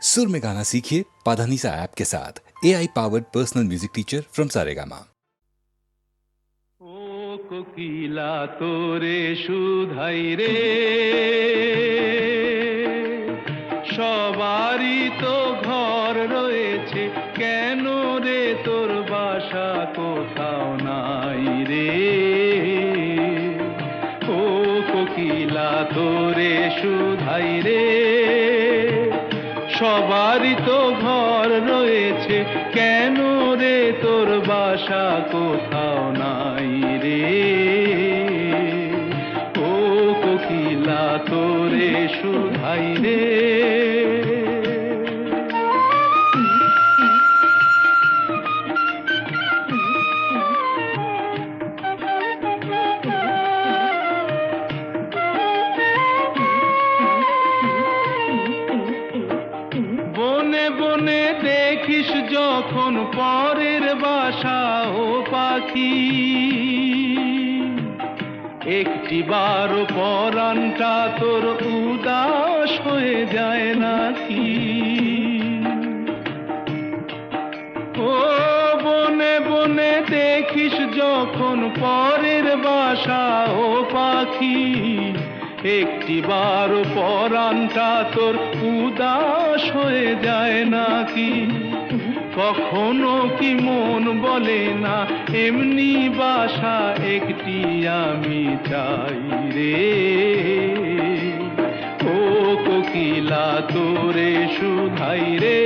सुर में गाना सीखिए पाधानीसा ऐप के साथ। AI powered personal music teacher from Saregama. ও কোকিলা তোরে শুধাই রে, সবারই তো ঘর রয়েছে, কেন রে তোর বাসা কোথাও নাই রে। ও কোকিলা তোরে শুধাই রে, সবারই তো ঘর রয়েছে, কেন রে তোর বাসা কোথাও নাই রে। ও কোকিলা তোরে শুধাই রে। বনে বনে দেখিস যখন পরের বাসা ও পাখি, একটিবার পরাণটা তোর উদাস হয়ে যায় নাকি। ও বনে বনে দেখিস যখন পরের বাসা ও পাখি, একটিবার পরাণটা তোর উদাস হয়ে যায় নাকি। কখনো কি মন বলে না এমনি বাসা একটি আমি চাই রে। ও কোকিলা তোরে শুধাই রে।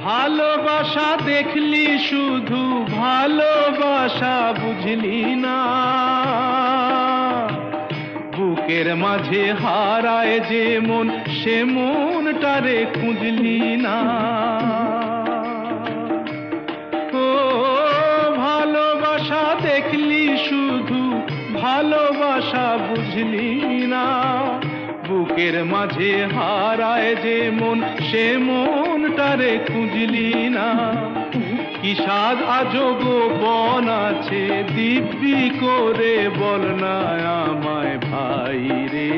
ভালোবাসা দেখলি শুধু, ভালোবাসা বুঝলি না, বুকের মাঝে হারায় যে মন, সে মনটারে খুঁজলি না। ও ভালোবাসা দেখলি শুধু, ভালোবাসা বুঝলি না, বুকের মাঝে হারায় যে মন, সে মনটারে খুঁজলি না। কি স্বাদ আজব বন আছে, দিব্যি করে বল না আমায় ভাই রে।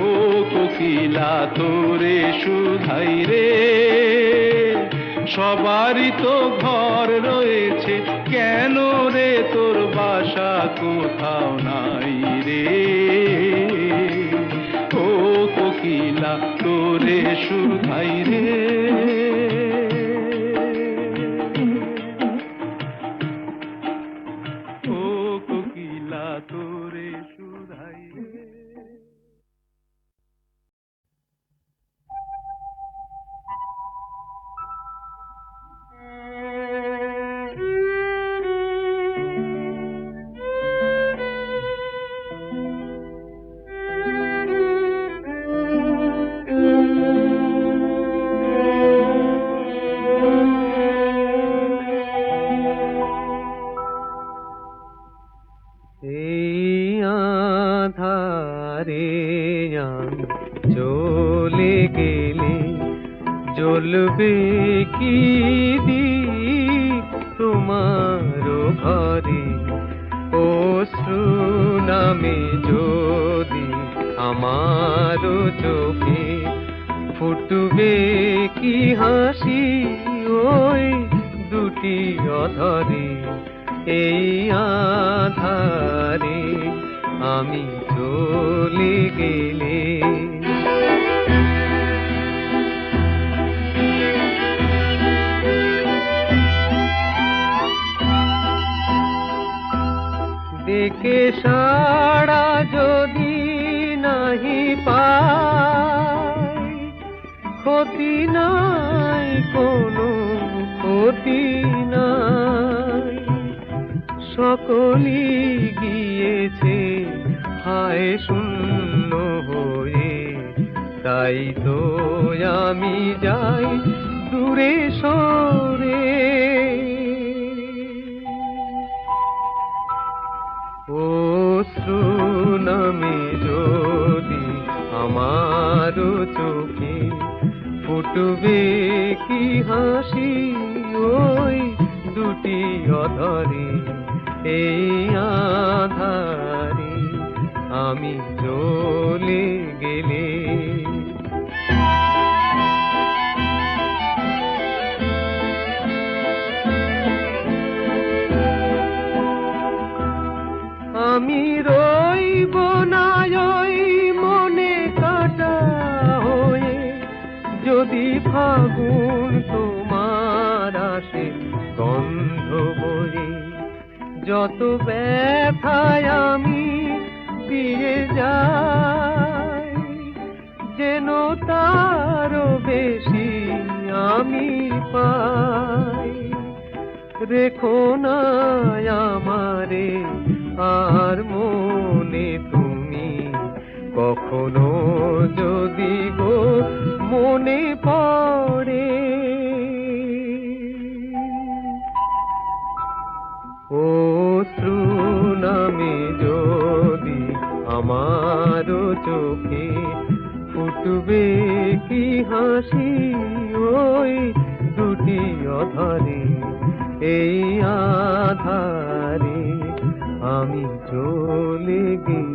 ও কোকিলা তোরে শুধাই রে, সবারই তো ঘর রয়েছে, কেন রে তোর বাসা কোথাও নাই রে। ও কোকিলা তোরে শুধাই রে। ও কোকিলা তোরে শুধাই রে। চলে গেলে জ্বলবে কি দীপ তোমার ঘরে, অশ্রু নামে যদি আমার চোখে, ফুটবে কি হাসি ওই দুটি অধরে। এই আধারে আমি চলে গেলে, দেখে সাড়া যদি নাহি পাই, ক্ষতি নাই কোনো ক্ষতি নাই, সকলই গিয়েছে হায় শূন্য হয়ে। তাই তো আমি যাই দূরে সরে, অশ্রু নামে যদি আমার আমারও চোখে ফুটবে কি হাসি ওই দুটি অধরে এই আধারে আমি চলে গেলে। আমি রইব না ওই মনে কাটা হয়ে যদি ফাগুন তোমার আসে গন্ধ বয়ে। যত ব্যথায় আমি দিয়ে যাই যেন তারও বেশি আমি পাই। রেখো না আমারে আর মনে তুমি কখনো যদি গো মনে পড়ে। অশ্রু নামে যদি আমারও চোখে ফুটবে কি হাসি ওই দুটি অধরে এই আধারে আমি চলে গেলে।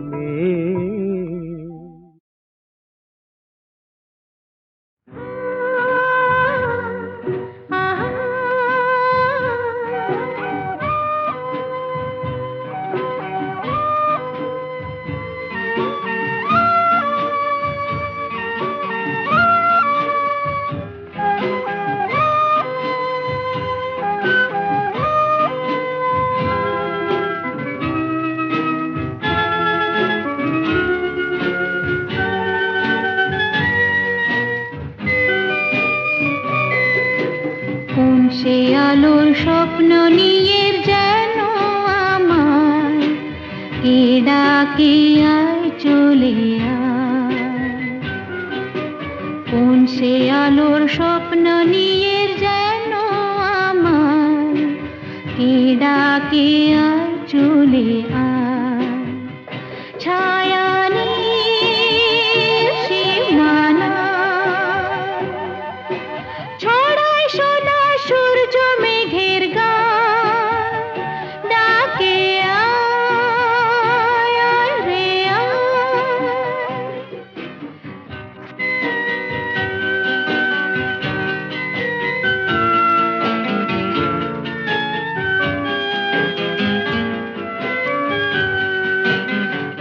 সে আলোর স্বপ্ন নিয়ে যেন আমার কে ডাকে আয় চলে আয়। কোন সে আলোর স্বপ্ন নিয়ে যেন আমার কে ডাকে আয় চলে আয়। ছায়া সীমানা ছড়ায় সোনা সূর্য মেঘের গান ডাকে আয় আয় রে আয়।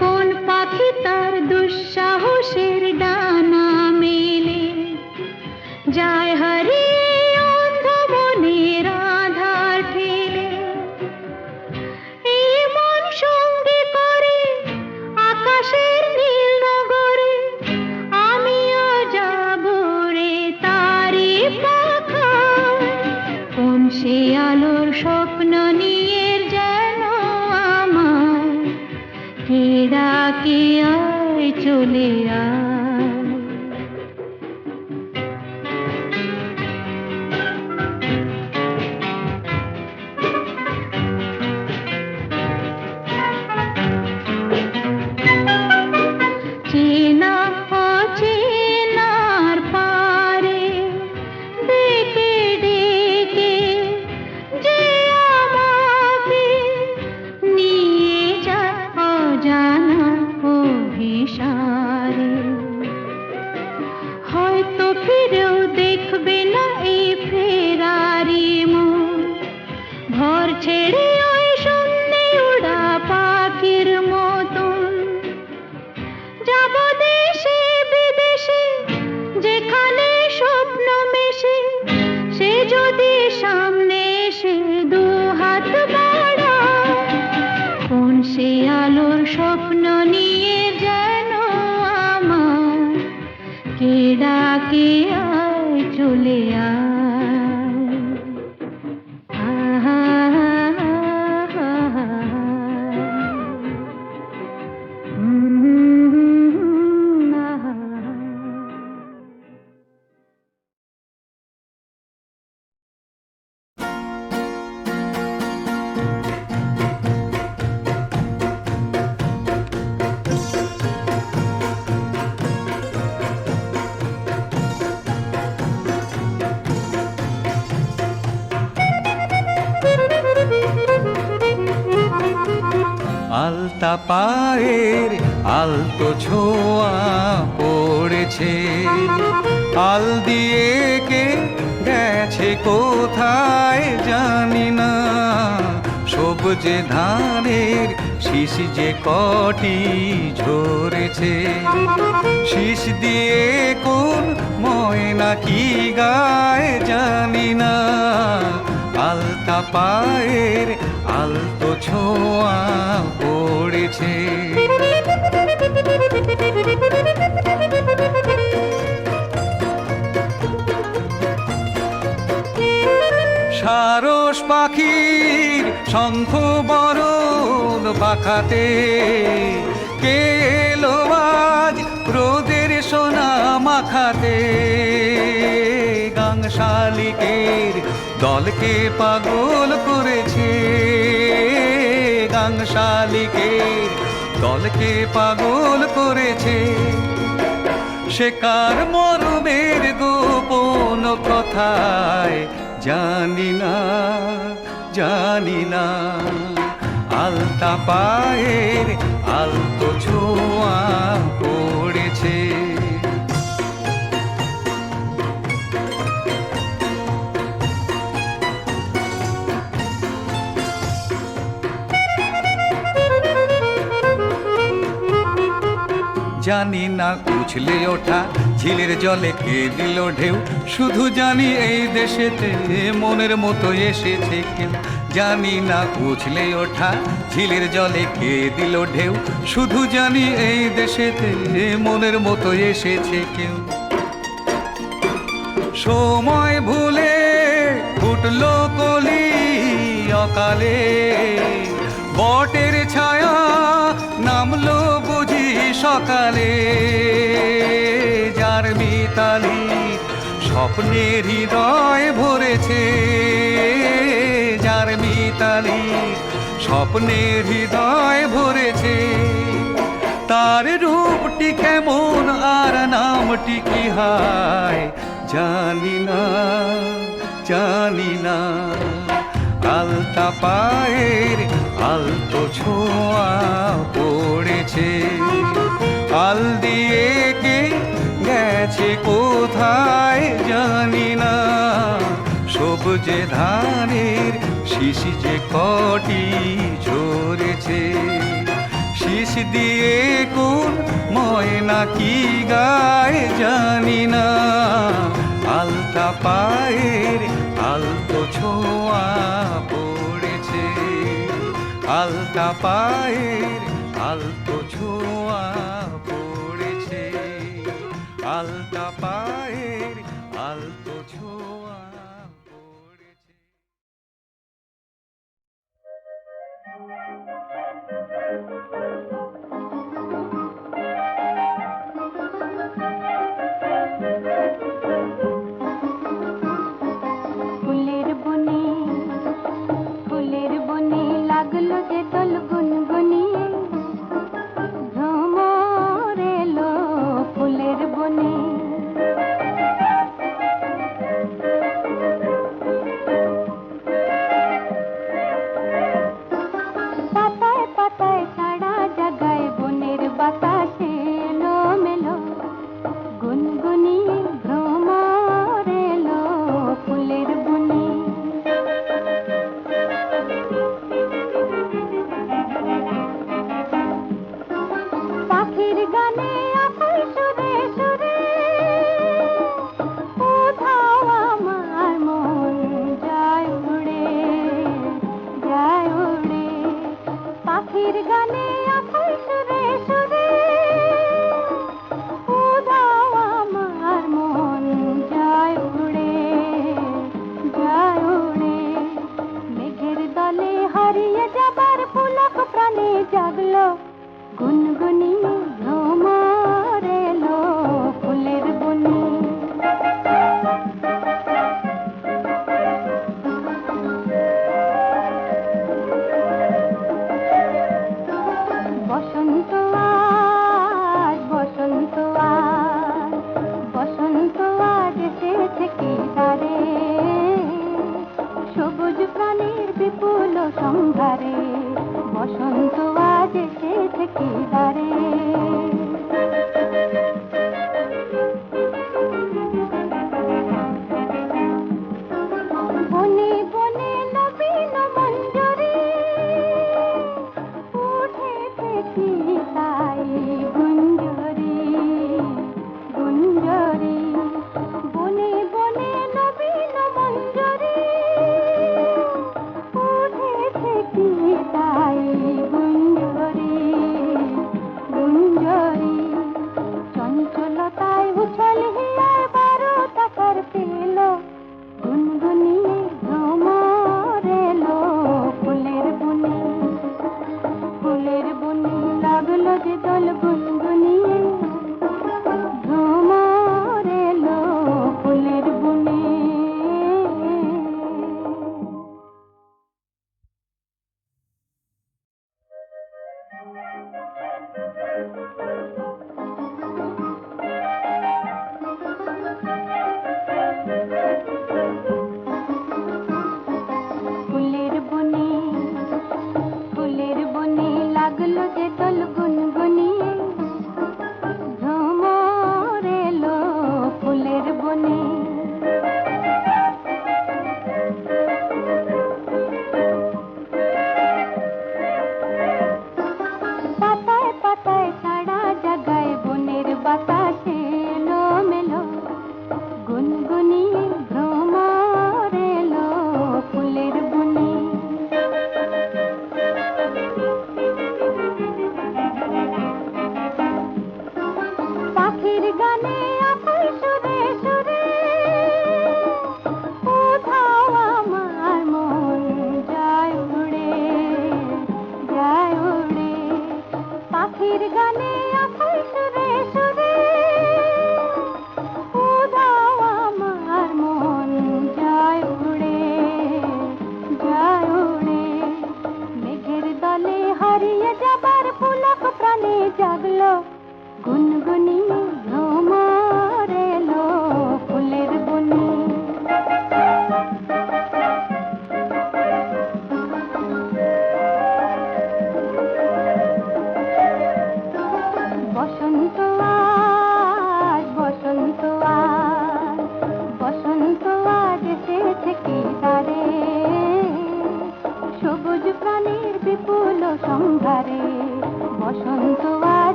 কোন পাখি তার দুঃসাহসের ডানা মেলে যায় হারিয়ে অন্ধ মনের আধার ঠেলে। এই মন সঙ্গে করে আকাশের নীল নগরে আমিও যাব রে তারি পাখায়। কোন সে আলোর স্বপ্ন নিয়ে যেন আমার কে ডাকে আয় চলে আয়। চেনা অচেনার পারে ডেকে ডেকে যে আমাকে নিয়ে যায় অজানা অভিসারে। হয়তো ফিরেও দেখবে না এই ফেরারি মন ঘর ছেড়ে ওই শূন্যে উড়া পাখির মতন। যাব দেশে বিদেশে যেখানে স্বপ্ন মেশে সে যদি সামনে এসে দু হাত বাড়ায়। কোন সে আলোর স্বপ্ন নিয়ে যেন আমার কে ডাকে আয় চলে আয়। আলতা পায়ের আলতো ছোঁয়া পড়েছে, আল দিয়ে কে গেছে কোথায় জানি না, সবুজে ধানের শীষ যে কটি ঝরেছে, শীষ দিয়ে কোন ময়না কি গায় জানি না, আলতা পায়ের আলতো ছোঁয়া পড়েছে। সারস পাখির শঙ্খ বরণ পাখাতে কে এলো আজ রোদের সোনা মাখাতে, গাং শালিকের দলকে পাগল করেছে, গাং শালিকের দলকে পাগল করেছে, সে কার মরমের গোপন কথায় জানি না, জানি না, আলতা পায়ের আলতো ছোঁয়া পড়েছে। জানি না উছলে ওঠা ঝিলের জলে কে দিল ঢেউ, শুধু জানি এই দেশেতে মনের মতো এসেছে কেউ, জানি না উছলে ওঠা ঝিলের জলে কে দিল ঢেউ, শুধু জানি এই দেশেতে মনের মতো এসেছে কেউ, সময় ভুলে ফুটলো কলি অকালে, বটের ছায়া নামলো বুঝি সকালে, যার মিতালি স্বপ্নের হৃদয় ভরেছে, যার মিতালি স্বপ্নের হৃদয় ভরেছে, তার রূপটি কেমন আর নামটি কি হয় জানি না, জানি না, আলতা পায়ের আলতো ছোঁয়া পড়েছে, আল দিয়ে কে গেছে কোথায় জানি না, সবুজে ধানের শীষ যে কটি ঝরেছে, শীষ দিয়ে কোন ময়না কি গায় জানি না, আলতা পায়ের আলতো ছোঁয়া পড়েছে, আলতা পায়ের আলতো ছোঁয়া পড়েছে, আলতা পায়ের আলতো ছোঁয়া পড়েছে। ফুলের বনে লাগলো যে দোল গুনগুনিয়ে, ভ্রমর এলো ফুলের বনে,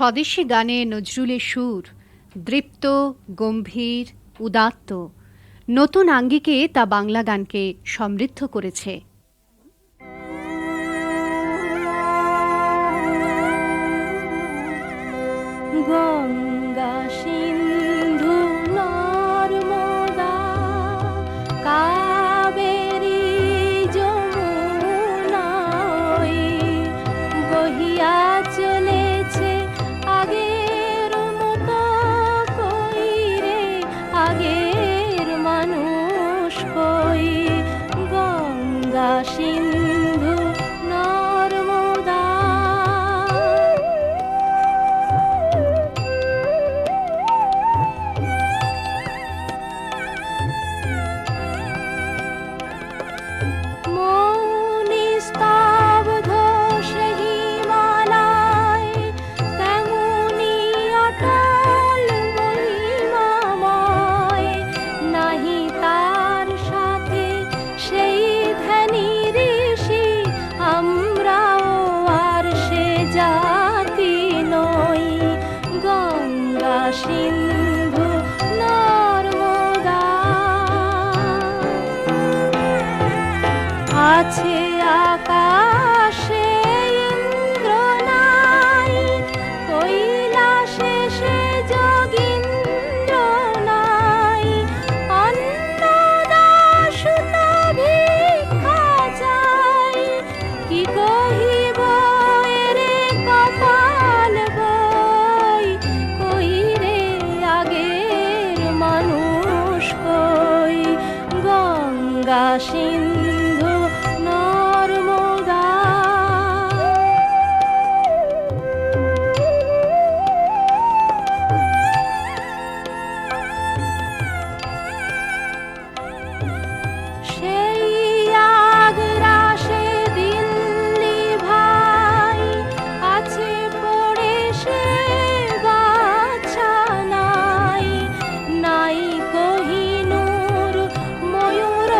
স্বদেশী গানে নজরুলের সুর দৃপ্ত, গম্ভীর, উদাত্ত। নতুন আঙ্গিকে তা বাংলা গানকে সমৃদ্ধ করেছে। গঙ্গা সিন্ধু নর্মদা কাবেরী যমুনা বহিয়া চলেছে আগের মতো কই রে, আগের মানুষ কই। গঙ্গা সিন্ধু নর্মদা মৌনি স্তব্ধ সেই হিমালয়, তেমনি অটল মহিমাময়। নাহি তার সাথে সেই ধ্যানী ঋষি, আমরাও আর সে জাতি নই। গঙ্গা সিন্ধু নর্মদা আছে আকাশে ইন্দ্র নাই, কৈলাসে সে যোগীন্দ্র নাই। অন্নদাসুত ভিক্ষা চাই, কি কহিব এরে কপাল বই। কই রে আগের মানুষ কই। গঙ্গা সিন্ধু নর্মদা সেই আগ্রা সে দিল্লি ভাই, আছে পড়ে সে বাছা নাই। নাই কোহিনূর ময়ূর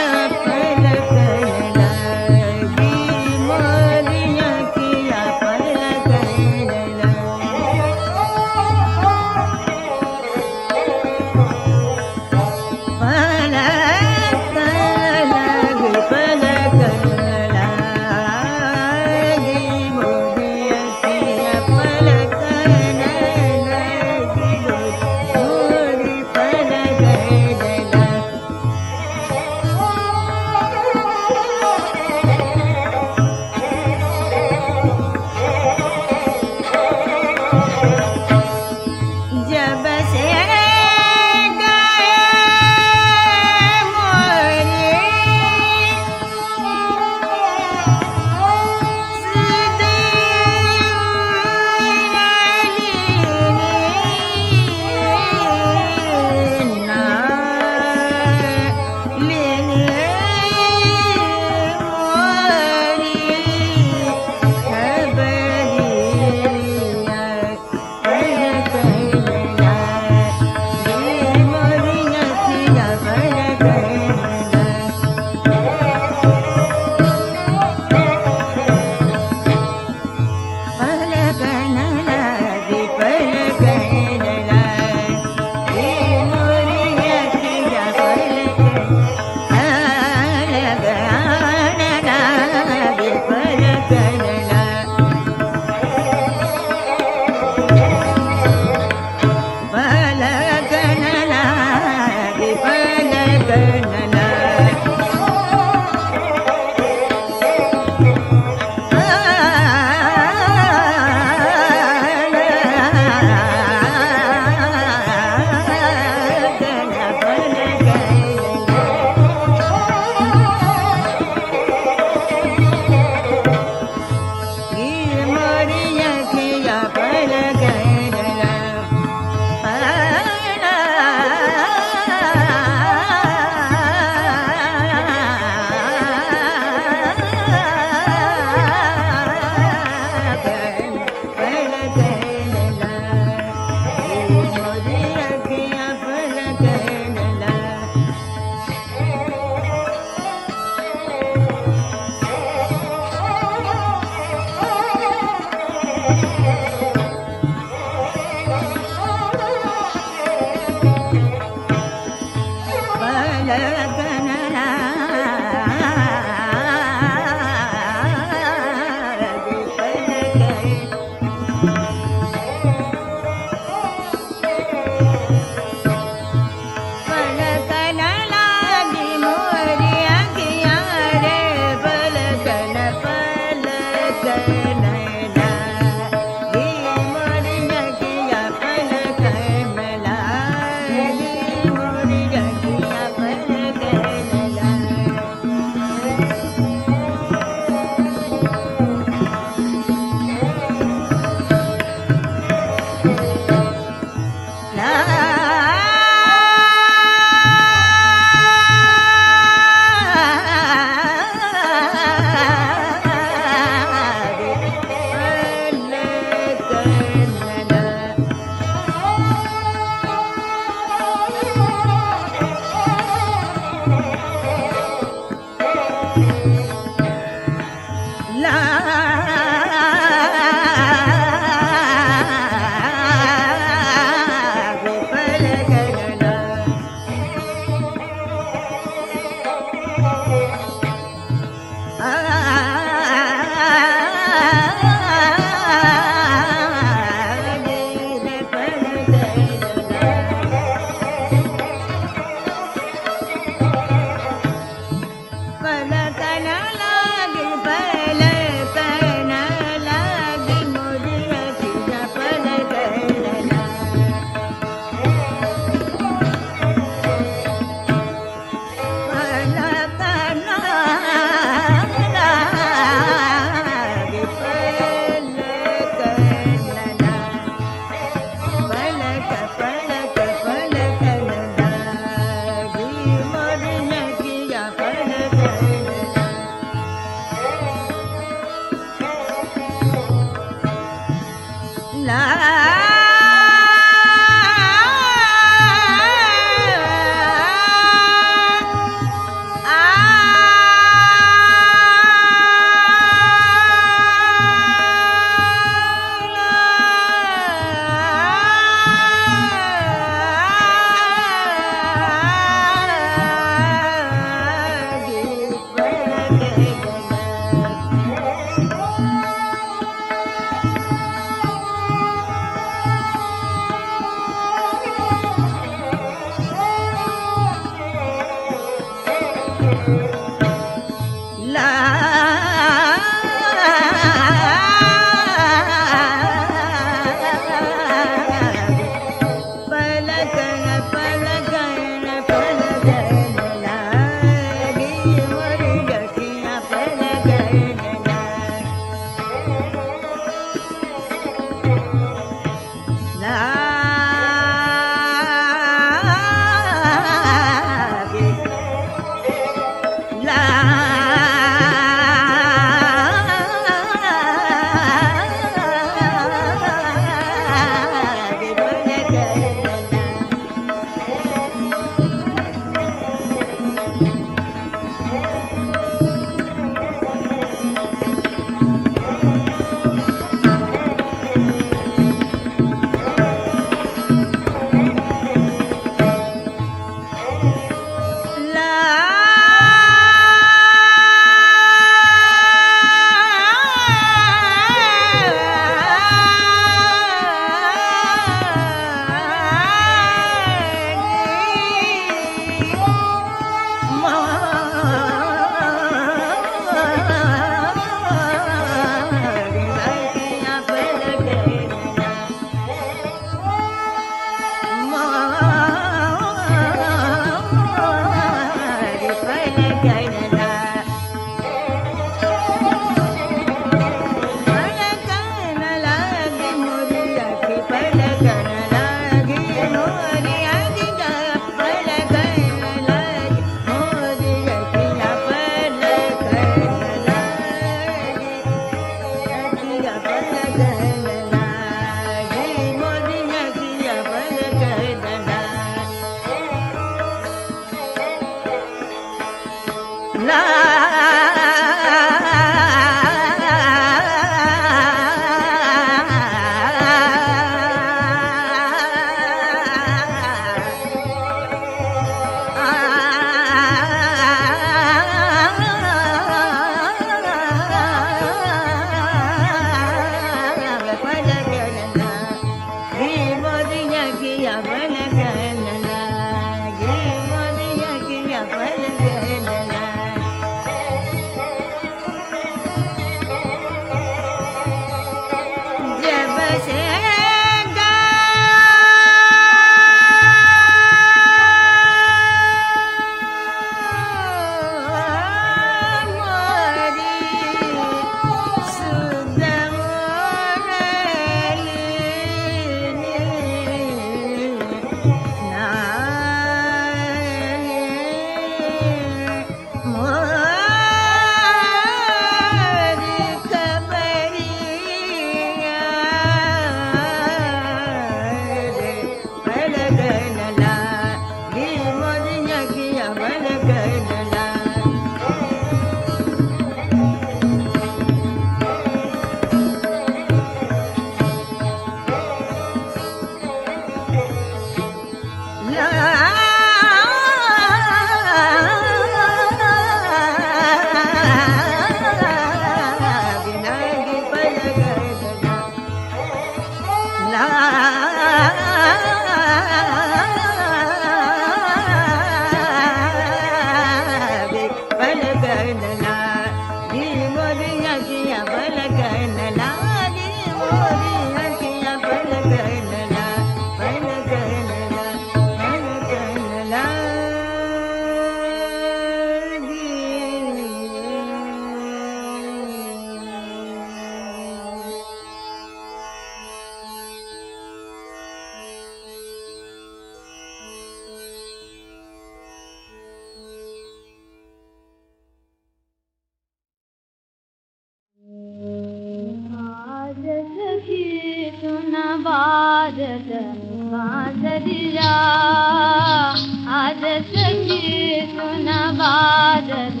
बादल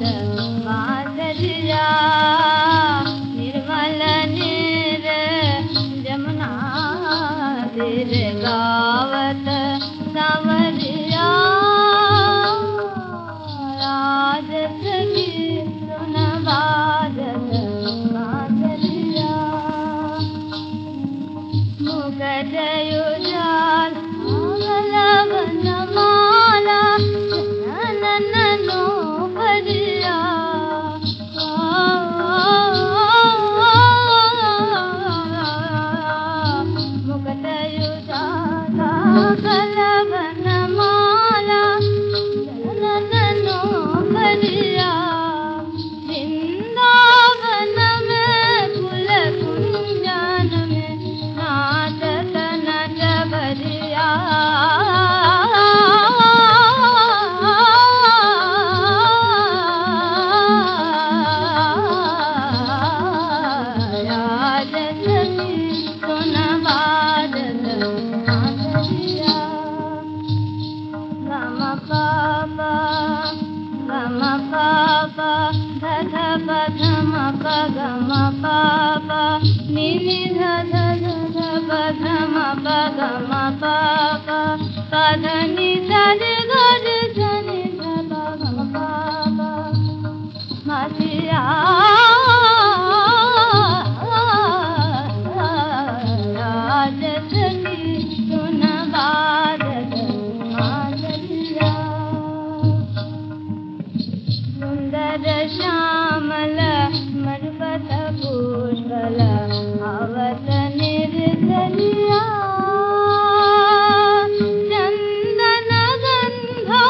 माधरिया निर्मल नीर जमुना तीर गावत सांवरिया राजस की सुन बादल माधरिया मुगट युजाल आगलवन माला नननो भरिया मुगट युजाल आगलवन माला नननो भरिया वृंदावन में कुल कुंजन में नाचत नट बरिया सुन बादल माधरिया गम पापा धध पधम पगम पापा निनि धध धध पधम पगम पापा पधनि धरि गज धनि पगम पापा मसिया राजस की सुन बादल माधरिया सुंदर श्यामल मरपत पुष्पल आवत निर्जलिया चंदन गंधो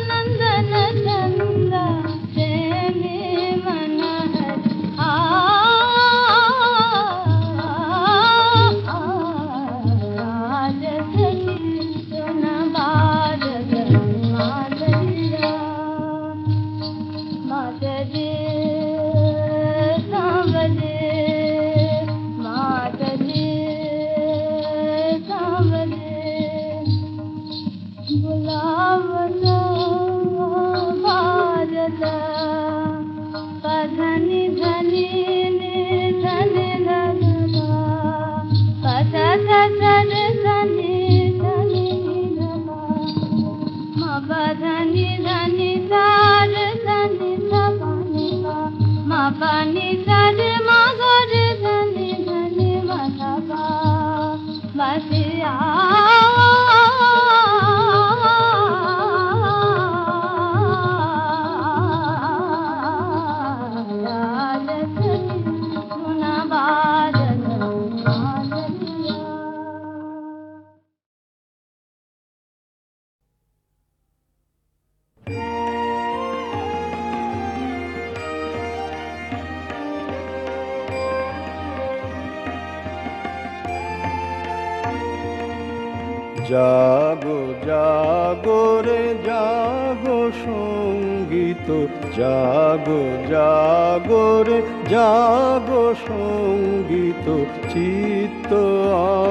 नंदन चंद प्रेमी मन राजस की सुन बादल माधरिया माधरी सांवरे माधरी सांवरे बुलावला भारत पधनि धनि नि धनि धगा पध धर धनि धनि धगा म पधनि धनि तार धनि धनि म पनि धर म गर धनि धनि म धगा बसिया राजस सुन बादल माधरिया জাগো জাগো রে জাগো সঙ্গীত জাগো জাগো রে জাগো সঙ্গীত চিত্ত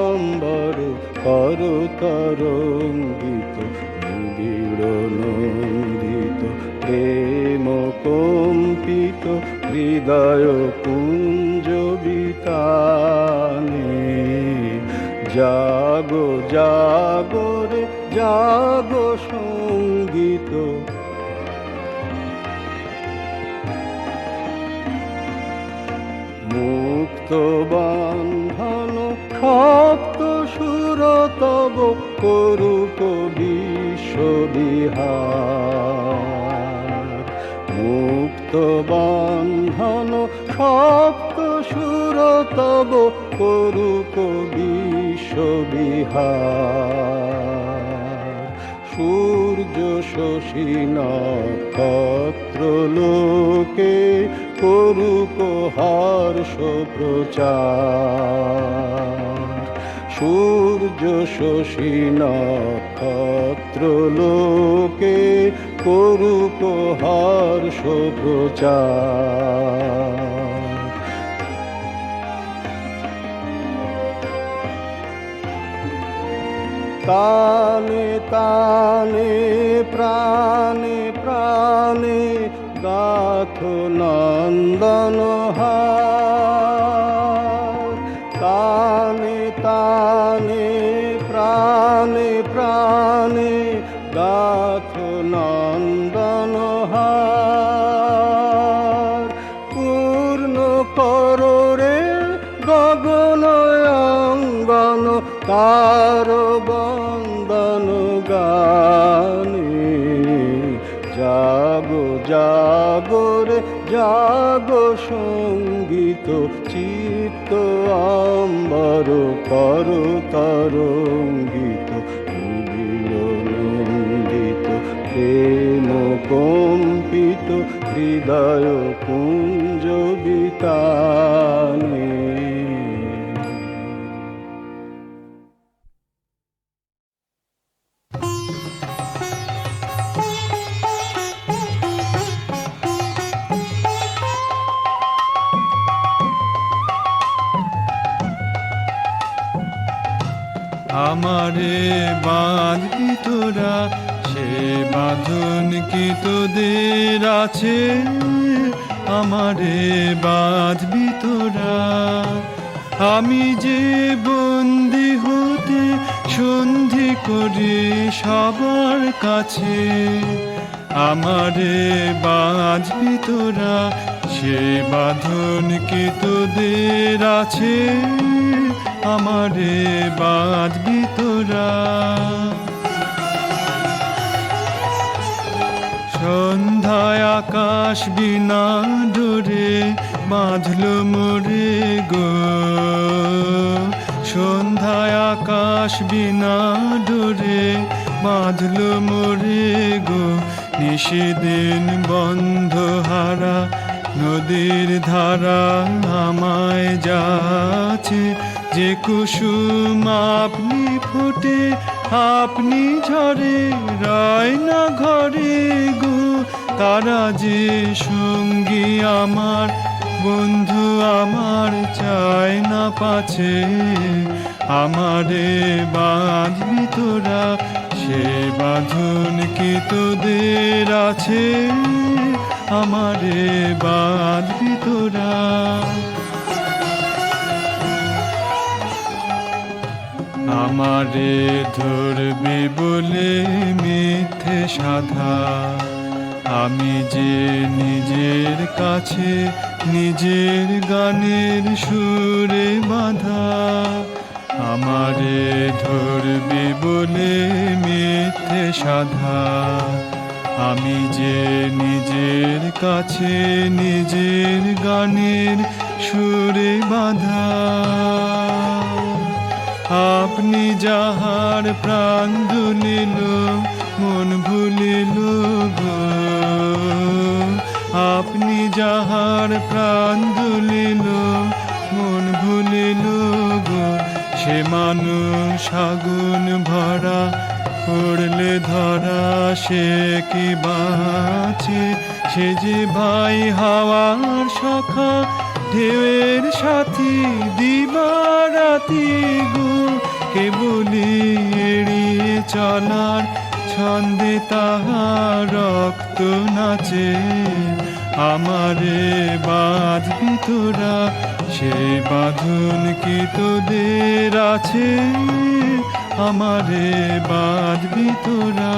আম্বর কর তরঙ্গিত নিবিড় নন্দিত প্রেম কম্পিত হৃদয় কুঞ্জ বিতানে জাগো জাগো রে জাগো সঙ্গীত মুক্ত বান্ধন সপ্ত সুর তব করুক বিশ্ববিহার মুক্ত বান্ধন সপ্ত সুর তব করুক বিশ্ববিহার সূর্য শশী নক্ষত্র লোকে করুক হর্ষ প্রচার সূর্য শশী নক্ষত্র লোকে করুক হর্ষ প্রচার তানে তানে প্রাণে প্রাণে গাথো নন্দন হার, তানে তানে প্রাণে প্রাণে গাথো নন্দন হার। পূর্ণ করো রে গগন অঙ্গন তার বন্দন গানে। জাগো জাগো রে জাগো সঙ্গীত চিত্ত অম্বর করো তরঙ্গিত। নিবিড় নন্দিত প্রেম কম্পিত হৃদয় কুঞ্জ বিতানে। আমারে বাঁধবি তোরা, সে বাঁধন কি তোদের আছে? আমারে বাঁধবি তোরা, আমি যে বন্দি হতে সন্ধি করি সবার কাছে। আমারে বাঁধবি তোরা, সে বাঁধন কি তোদের আছে? আমারে বাঁধবি তোরা। সন্ধ্যায় আকাশ বিনা ডোরে বাঁধলো মোরে গো। সন্ধ্যায় আকাশ বিনা ডোরে বাঁধলো মোরে গো। নিশিদিন বন্ধ হারা নদীর ধারা আমায় যাচ্ছে। যে কুসুম আপনি ফোটে আপনি ঝরে রায় না ঘরে গো। তারা যে সঙ্গী আমার বন্ধু আমার চায় না পাছে। আমারে বাঁধবি তোরা, সে বাঁধন কি তোদের আছে? আমারে বাঁধবি তোরা। আমারে ধরবি বলে মিথ্যে সাধা, আমি যে নিজের কাছে নিজের গানের সুরে বাঁধা। আমারে ধরবি বলে মিথ্যে সাধা, আমি যে নিজের কাছে নিজের গানের সুরে বাঁধা। আপনি যাহার প্রাণ দুলিল মন ভুলিল গো। আপনি যাহার প্রাণ দুলিল মন ভুলিল গো। সে মানুষ আগুন ভরা পড়লে ধরা সে কি বাঁচে? সে যে ভাই হাওয়ার সখা ঢেউয়ের সাথী দিবারাতি গো। কেবলি এড়িয়ে চলার ছন্দে তাহার রক্ত নাচে। আমারে বাঁধবি তোরা, সে বাঁধন কি তোদের আছে? আমারে বাঁধবি তোরা।